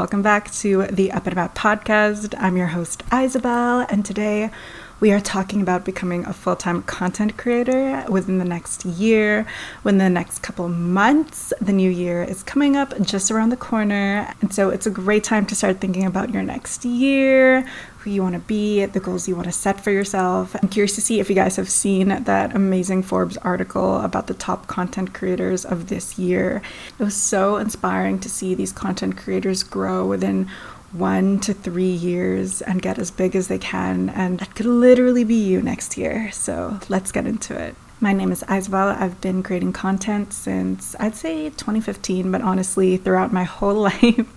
welcome back to the Up and About podcast. I'm your host, Yzobel, and today we are talking about becoming a full-time content creator within the next year, within the next couple months. The new year is coming up just around the corner, and so it's a great time to start thinking about your next year, who you want to be, the goals you want to set for yourself. I'm curious to see if you guys have seen that amazing Forbes article about the top content creators of this year. It was so inspiring to see these content creators grow within 1 to 3 years and get as big as they can, and that could literally be you next year. So let's get into it. My name is Yzobel. I've been creating content since I'd say 2015, but honestly throughout my whole life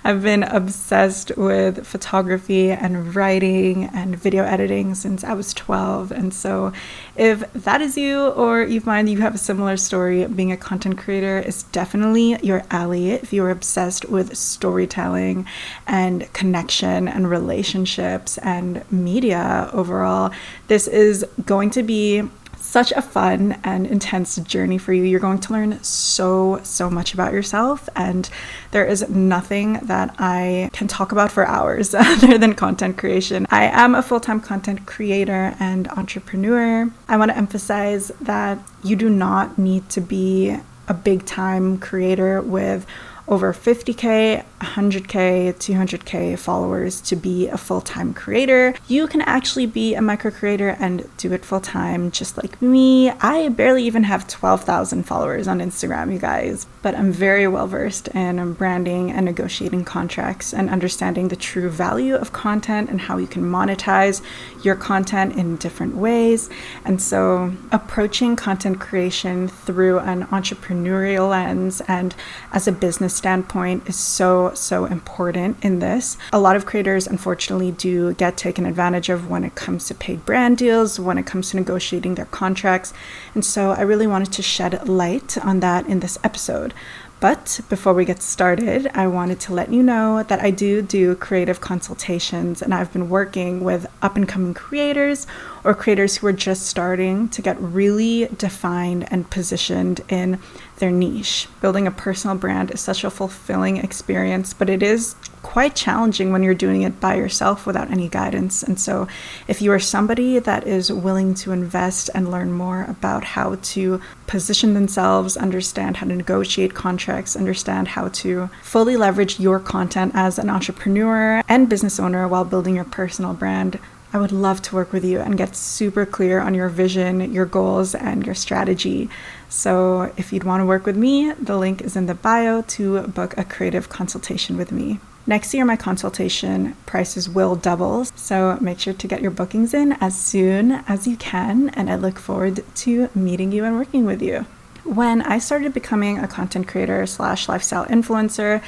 I've been obsessed with photography and writing and video editing since I was 12. And so if that is you, or you find you have a similar story, being a content creator is definitely your alley. If you're obsessed with storytelling and connection and relationships and media overall, this is going to be such a fun and intense journey for you. You're going to learn so much about yourself, and there is nothing that I can talk about for hours other than content creation. I am a full-time content creator and entrepreneur. I want to emphasize that you do not need to be a big-time creator with over 50K, 100K, 200K followers to be a full-time creator. You can actually be a micro creator and do it full-time just like me. I barely even have 12,000 followers on Instagram, you guys, but I'm very well versed in branding and negotiating contracts and understanding the true value of content and how you can monetize your content in different ways. And so approaching content creation through an entrepreneurial lens and as a business standpoint is so important in this. A lot of creators unfortunately do get taken advantage of when it comes to paid brand deals, when it comes to negotiating their contracts. And so I really wanted to shed light on that in this episode. But before we get started, I wanted to let you know that I do creative consultations, and I've been working with up-and-coming creators or creators who are just starting to get really defined and positioned in their niche. Building a personal brand is such a fulfilling experience, but it is quite challenging when you're doing it by yourself without any guidance. And so if you are somebody that is willing to invest and learn more about how to position themselves, understand how to negotiate contracts, understand how to fully leverage your content as an entrepreneur and business owner while building your personal brand, I would love to work with you and get super clear on your vision, your goals, and your strategy. So if you'd want to work with me, the link is in the bio to book a creative consultation with me. Next year, my consultation prices will double, so make sure to get your bookings in as soon as you can, and I look forward to meeting you and working with you. When I started becoming a content creator / lifestyle influencer,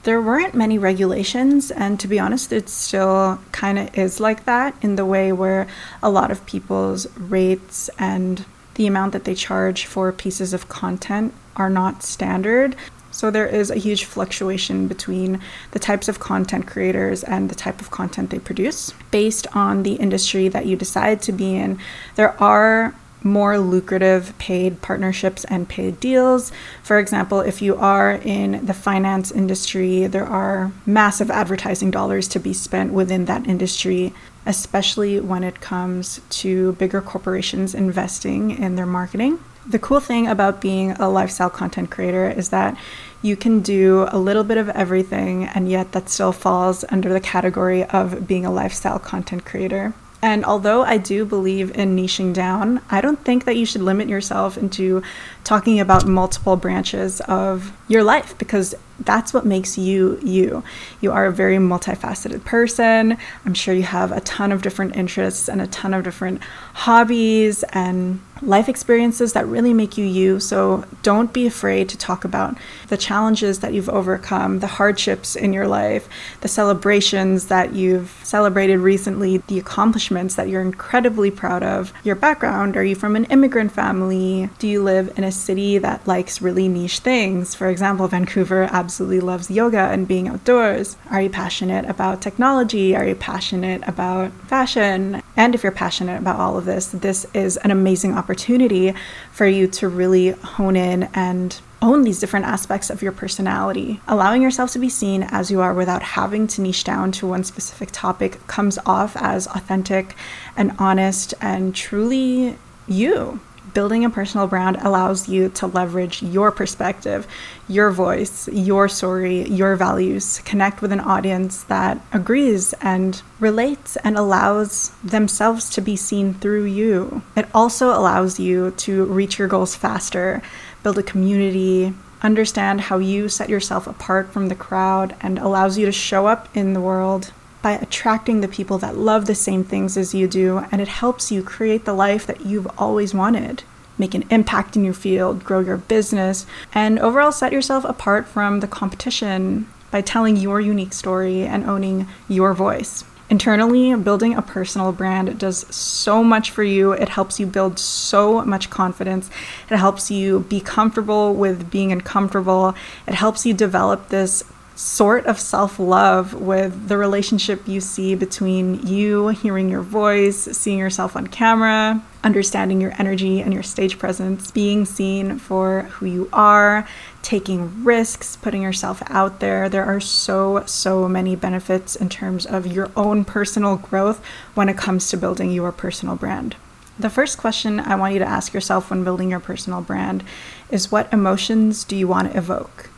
there weren't many regulations, and to be honest, it still kind of is like that in the way where a lot of people's rates and the amount that they charge for pieces of content are not standard. So there is a huge fluctuation between the types of content creators and the type of content they produce. Based on the industry that you decide to be in, there are more lucrative paid partnerships and paid deals. For example, if you are in the finance industry, there are massive advertising dollars to be spent within that industry, especially when it comes to bigger corporations investing in their marketing. The cool thing about being a lifestyle content creator is that you can do a little bit of everything, and yet that still falls under the category of being a lifestyle content creator. And although I do believe in niching down, I don't think that you should limit yourself into talking about multiple branches of your life, because that's what makes you you. You are a very multifaceted person. I'm sure you have a ton of different interests and a ton of different hobbies and life experiences that really make you you. So don't be afraid to talk about the challenges that you've overcome, the hardships in your life, the celebrations that you've celebrated recently, the accomplishments that you're incredibly proud of, your background. Are you from an immigrant family? Do you live in a city that likes really niche things? For example, Vancouver absolutely loves yoga and being outdoors. Are you passionate about technology? Are you passionate about fashion? And if you're passionate about all of this, this is an amazing opportunity for you to really hone in and own these different aspects of your personality. Allowing yourself to be seen as you are without having to niche down to one specific topic comes off as authentic and honest and truly you. Building a personal brand allows you to leverage your perspective, your voice, your story, your values, to connect with an audience that agrees and relates and allows themselves to be seen through you. It also allows you to reach your goals faster, build a community, understand how you set yourself apart from the crowd, and allows you to show up in the world by attracting the people that love the same things as you do, and it helps you create the life that you've always wanted. Make an impact in your field, grow your business, and overall set yourself apart from the competition by telling your unique story and owning your voice. Internally, building a personal brand does so much for you. It helps you build so much confidence. It helps you be comfortable with being uncomfortable. It helps you develop this sort of self-love with the relationship you see between you hearing your voice, seeing yourself on camera, understanding your energy and your stage presence, being seen for who you are, taking risks, putting yourself out there. There are so many benefits in terms of your own personal growth when it comes to building your personal brand. The first question I want you to ask yourself when building your personal brand is, what emotions do you want to evoke?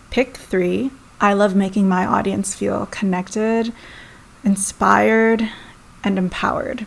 Pick 3. I love making my audience feel connected, inspired, and empowered.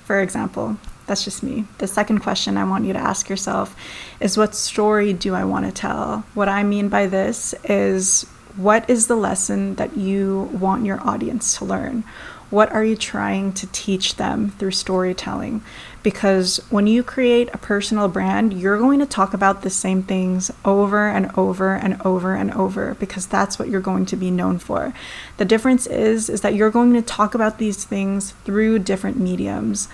For example, that's just me. The second question I want you to ask yourself is, what story do I want to tell? What I mean by this is, what is the lesson that you want your audience to learn? What are you trying to teach them through storytelling? Because when you create a personal brand, you're going to talk about the same things over and over and over and over, because that's what you're going to be known for. The difference is that you're going to talk about these things through different mediums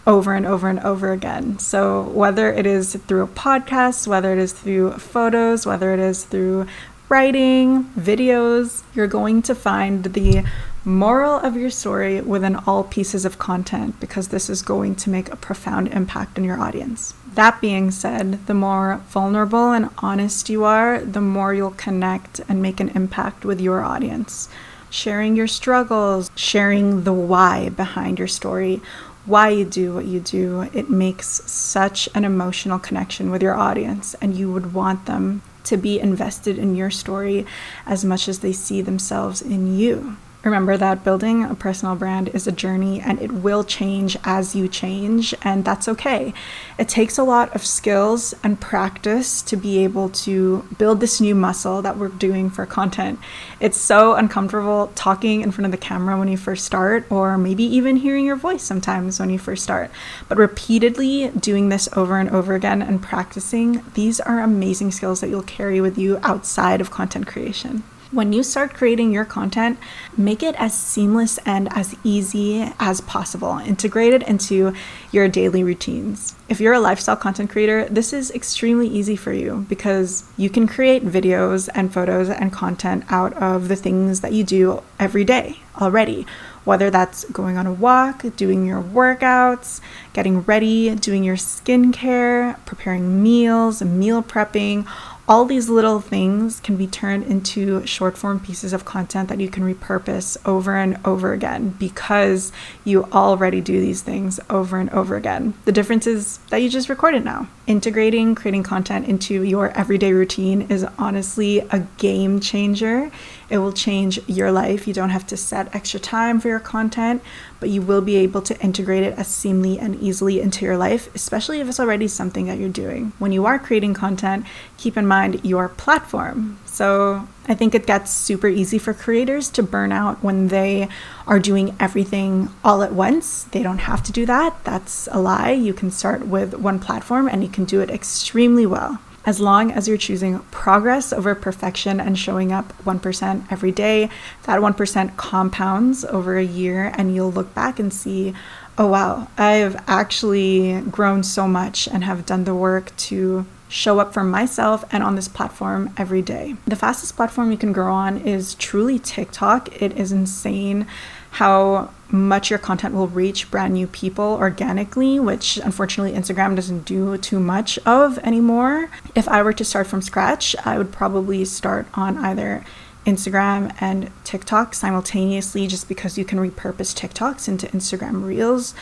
over and over and over again. So whether it is through a podcast, whether it is through photos, whether it is through writing, videos, you're going to find the moral of your story within all pieces of content, because this is going to make a profound impact on your audience. That being said, the more vulnerable and honest you are, the more you'll connect and make an impact with your audience. Sharing your struggles, sharing the why behind your story, why you do what you do, it makes such an emotional connection with your audience, and you would want them to be invested in your story as much as they see themselves in you. Remember that building a personal brand is a journey, and it will change as you change, and that's okay. It takes a lot of skills and practice to be able to build this new muscle that we're doing for content. It's so uncomfortable talking in front of the camera when you first start, or maybe even hearing your voice sometimes when you first start. But repeatedly doing this over and over again and practicing, these are amazing skills that you'll carry with you outside of content creation. When you start creating your content, make it as seamless and as easy as possible. Integrate it into your daily routines. If you're a lifestyle content creator, this is extremely easy for you, because you can create videos and photos and content out of the things that you do every day already. Whether that's going on a walk, doing your workouts, getting ready, doing your skincare, preparing meals, meal prepping. All these little things can be turned into short form pieces of content that you can repurpose over and over again, because you already do these things over and over again. The difference is that you just record it now. Integrating creating content into your everyday routine is honestly a game changer. It will change your life. You don't have to set extra time for your content, but you will be able to integrate it as seamlessly and easily into your life, especially if it's already something that you're doing. When you are creating content, keep in mind your platform. So I think it gets super easy for creators to burn out when they are doing everything all at once. They don't have to do that. That's a lie. You can start with one platform and you can do it extremely well. As long as you're choosing progress over perfection and showing up 1% every day, that 1% compounds over a year, and you'll look back and see, oh wow, I've actually grown so much and have done the work to show up for myself and on this platform every day. The fastest platform you can grow on is truly TikTok. It is insane how much your content will reach brand new people organically, which unfortunately Instagram doesn't do too much of anymore. If I were to start from scratch, I would probably start on either Instagram and TikTok simultaneously, just because you can repurpose TikToks into Instagram Reels.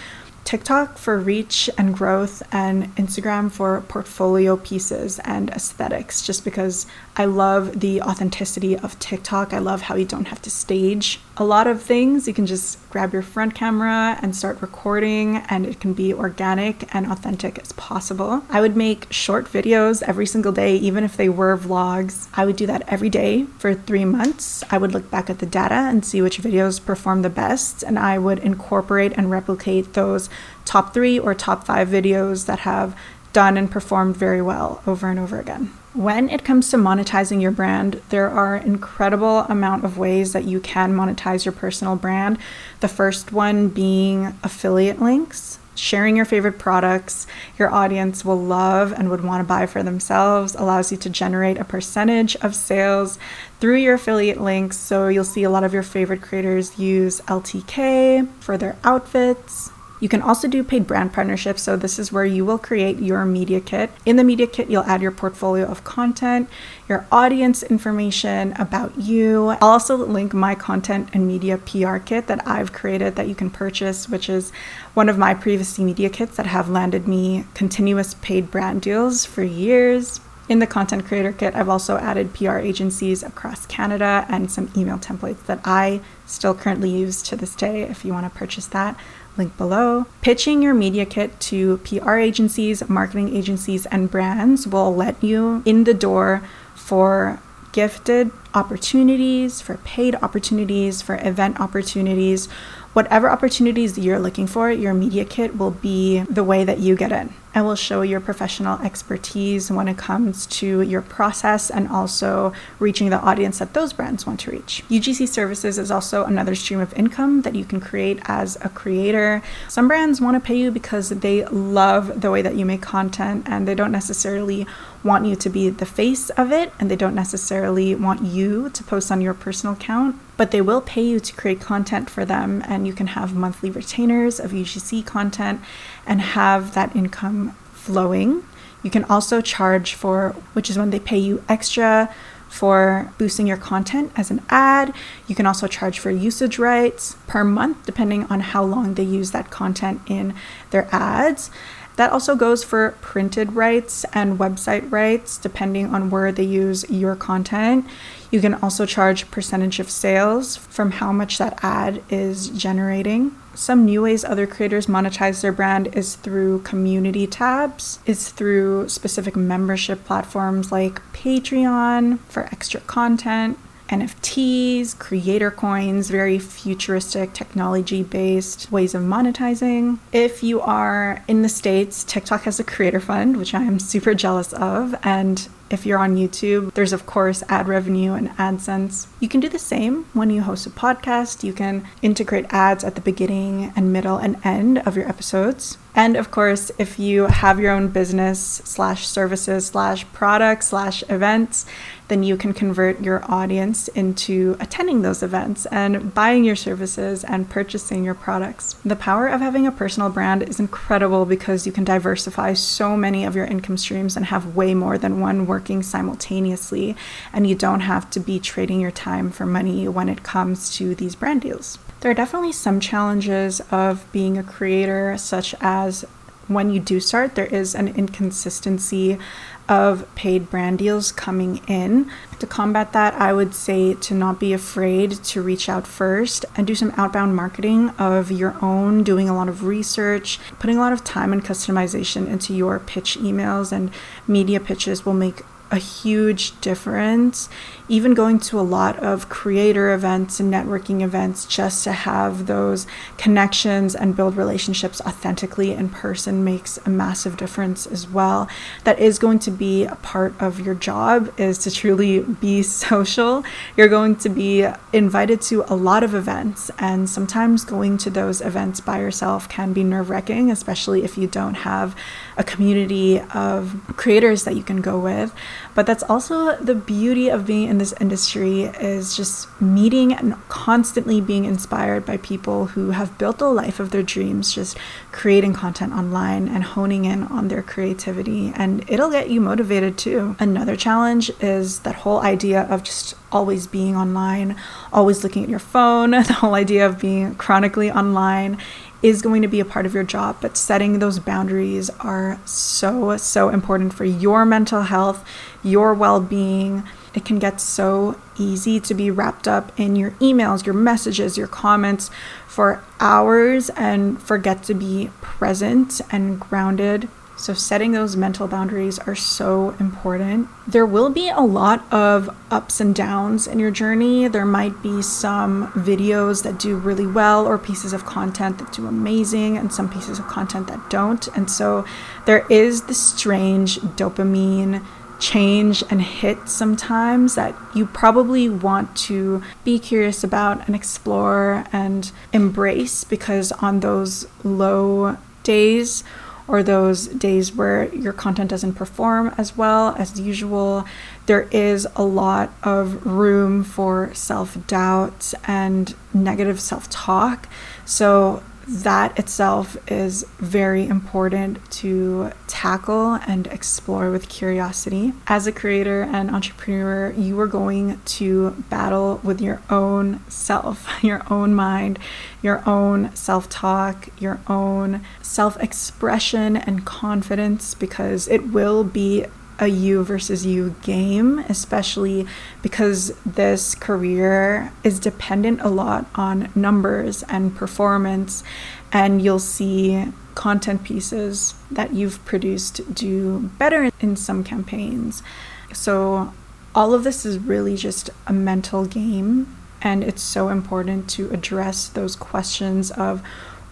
TikTok for reach and growth, and Instagram for portfolio pieces and aesthetics, just because I love the authenticity of TikTok. I love how you don't have to stage a lot of things. You can just grab your front camera and start recording, and it can be organic and authentic as possible. I would make short videos every single day, even if they were vlogs. I would do that every day for 3 months. I would look back at the data and see which videos perform the best, and I would incorporate and replicate those top 3 or top 5 videos that have done and performed very well over and over again. When it comes to monetizing your brand, there are an incredible amount of ways that you can monetize your personal brand. The first one being affiliate links. Sharing your favorite products your audience will love and would want to buy for themselves allows you to generate a percentage of sales through your affiliate links. So you'll see a lot of your favorite creators use LTK for their outfits. You can also do paid brand partnerships. So this is where you will create your media kit. In the media kit, you'll add your portfolio of content, your audience information about you. I'll also link my content and media PR kit that I've created that you can purchase, which is one of my previous media kits that have landed me continuous paid brand deals for years. In the content creator kit, I've also added PR agencies across Canada and some email templates that I still currently use to this day. If you want to purchase that, link below. Pitching your media kit to PR agencies, marketing agencies, and brands will let you in the door for gifted opportunities, for paid opportunities, for event opportunities. Whatever opportunities you're looking for, your media kit will be the way that you get in. And will show your professional expertise when it comes to your process and also reaching the audience that those brands want to reach. UGC services is also another stream of income that you can create as a creator. Some brands want to pay you because they love the way that you make content, and they don't necessarily want you to be the face of it, and they don't necessarily want you to post on your personal account, but they will pay you to create content for them, and you can have monthly retainers of UGC content and have that income flowing. You can also charge for, which is when they pay you extra for boosting your content as an ad. You can also charge for usage rights per month, depending on how long they use that content in their ads. That also goes for printed rights and website rights, depending on where they use your content. You can also charge percentage of sales from how much that ad is generating. Some new ways other creators monetize their brand is through community tabs, is through specific membership platforms like Patreon for extra content, NFTs, creator coins, very futuristic technology-based ways of monetizing. If you are in the States, TikTok has a creator fund, which I am super jealous of. And if you're on YouTube, there's of course ad revenue and AdSense. You can do the same when you host a podcast. You can integrate ads at the beginning and middle and end of your episodes. And of course, if you have your own business /services /products /events, then you can convert your audience into attending those events and buying your services and purchasing your products. The power of having a personal brand is incredible because you can diversify so many of your income streams and have way more than one working simultaneously, and you don't have to be trading your time for money when it comes to these brand deals. There are definitely some challenges of being a creator, such as when you do start, there is an inconsistency of paid brand deals coming in. To combat that, I would say to not be afraid to reach out first and do some outbound marketing of your own, doing a lot of research, putting a lot of time and customization into your pitch emails and media pitches will make a huge difference. Even going to a lot of creator events and networking events just to have those connections and build relationships authentically in person makes a massive difference as well. That is going to be a part of your job, is to truly be social. You're going to be invited to a lot of events, and sometimes going to those events by yourself can be nerve-wracking, especially if you don't have a community of creators that you can go with. But that's also the beauty of being in this industry, is just meeting and constantly being inspired by people who have built the life of their dreams, just creating content online and honing in on their creativity. And it'll get you motivated too. Another challenge is that whole idea of just always being online, always looking at your phone. The whole idea of being chronically online is going to be a part of your job, but setting those boundaries are so important for your mental health, your well-being. It can get so easy to be wrapped up in your emails, your messages, your comments for hours and forget to be present and grounded. So setting those mental boundaries are so important. There will be a lot of ups and downs in your journey. There might be some videos that do really well or pieces of content that do amazing and some pieces of content that don't. And so there is this strange dopamine change and hit sometimes that you probably want to be curious about and explore and embrace, because on those low days or those days where your content doesn't perform as well as usual, there is a lot of room for self-doubt and negative self-talk. So that itself is very important to tackle and explore with curiosity. As a creator and entrepreneur, you are going to battle with your own self, your own mind, your own self-talk, your own self-expression and confidence, because it will be a you versus you game, especially because this career is dependent a lot on numbers and performance, and you'll see content pieces that you've produced do better in some campaigns. So all of this is really just a mental game, and it's so important to address those questions of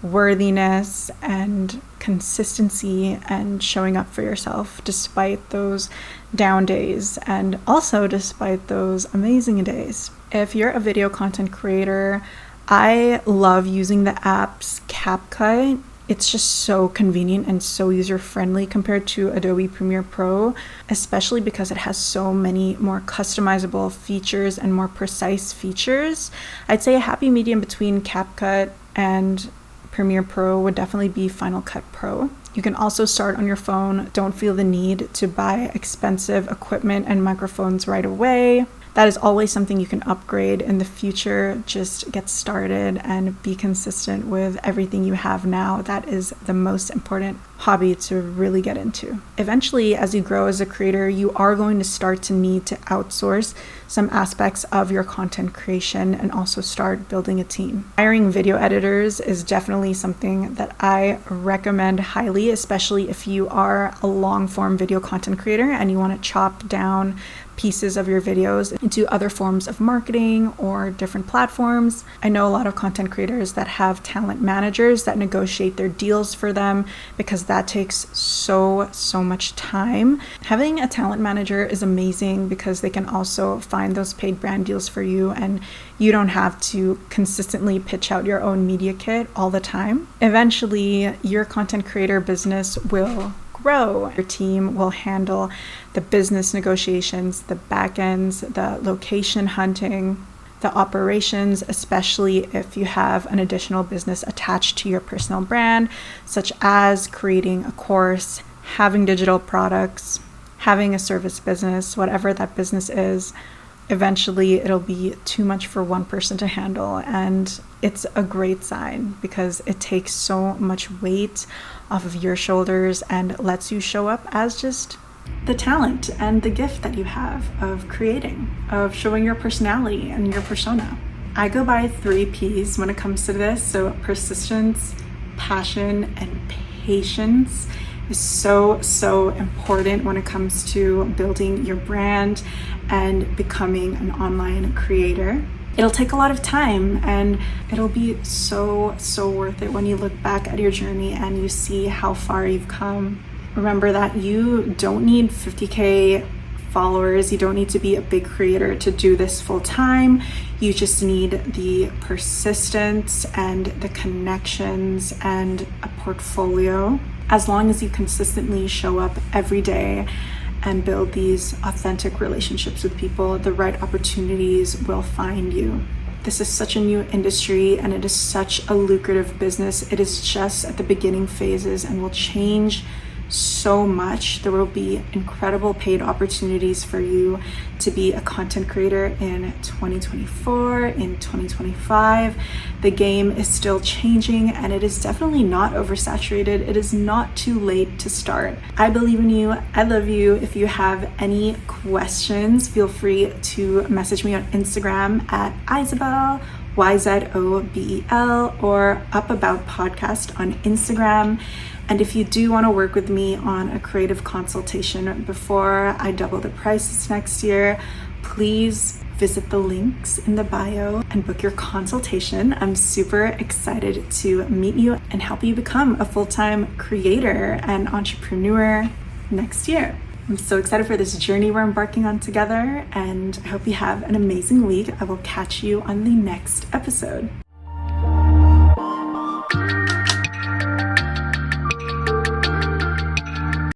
worthiness and consistency and showing up for yourself despite those down days and also despite those amazing days. If you're a video content creator, I love using the app's CapCut. It's just so convenient and so user-friendly compared to Adobe Premiere Pro, especially because it has so many more customizable features and more precise features. I'd say a happy medium between CapCut and Premiere Pro would definitely be Final Cut Pro. You can also start on your phone. Don't feel the need to buy expensive equipment and microphones right away. That is always something you can upgrade in the future. Just get started and be consistent with everything you have now. That is the most important hobby to really get into. Eventually, as you grow as a creator, you are going to start to need to outsource some aspects of your content creation and also start building a team. Hiring video editors is definitely something that I recommend highly, especially if you are a long-form video content creator and you want to chop down pieces of your videos into other forms of marketing or different platforms. I know a lot of content creators that have talent managers that negotiate their deals for them, because that takes so much time. Having a talent manager is amazing because they can also find those paid brand deals for you, and you don't have to consistently pitch out your own media kit all the time. Eventually, your content creator business will grow. Your team will handle the business negotiations, the back ends, the location hunting, the operations, especially if you have an additional business attached to your personal brand, such as creating a course, having digital products, having a service business, whatever that business is. Eventually it'll be too much for one person to handle, and it's a great sign because it takes so much weight off of your shoulders and lets you show up as just the talent and the gift that you have of creating, of showing your personality and your persona. I go by 3 P's when it comes to this. So persistence, passion, and patience is so important when it comes to building your brand and becoming an online creator. It'll take a lot of time, and it'll be so worth it when you look back at your journey and you see how far you've come. Remember that you don't need 50K followers. You don't need to be a big creator to do this full time. You just need the persistence and the connections and a portfolio. As long as you consistently show up every day and build these authentic relationships with people, the right opportunities will find you. This is such a new industry and it is such a lucrative business. It is just at the beginning phases and will change so much. There will be incredible paid opportunities for you to be a content creator in 2024, in 2025. The game is still changing and it is definitely not oversaturated. It is not too late to start. I believe in you. I love you. If you have any questions, feel free to message me on Instagram at Yzobel, Yzobel, or Up About Podcast on Instagram. And if you do want to work with me on a creative consultation before I double the prices next year, please visit the links in the bio and book your consultation. I'm super excited to meet you and help you become a full-time creator and entrepreneur next year. I'm so excited for this journey we're embarking on together, and I hope you have an amazing week. I will catch you on the next episode.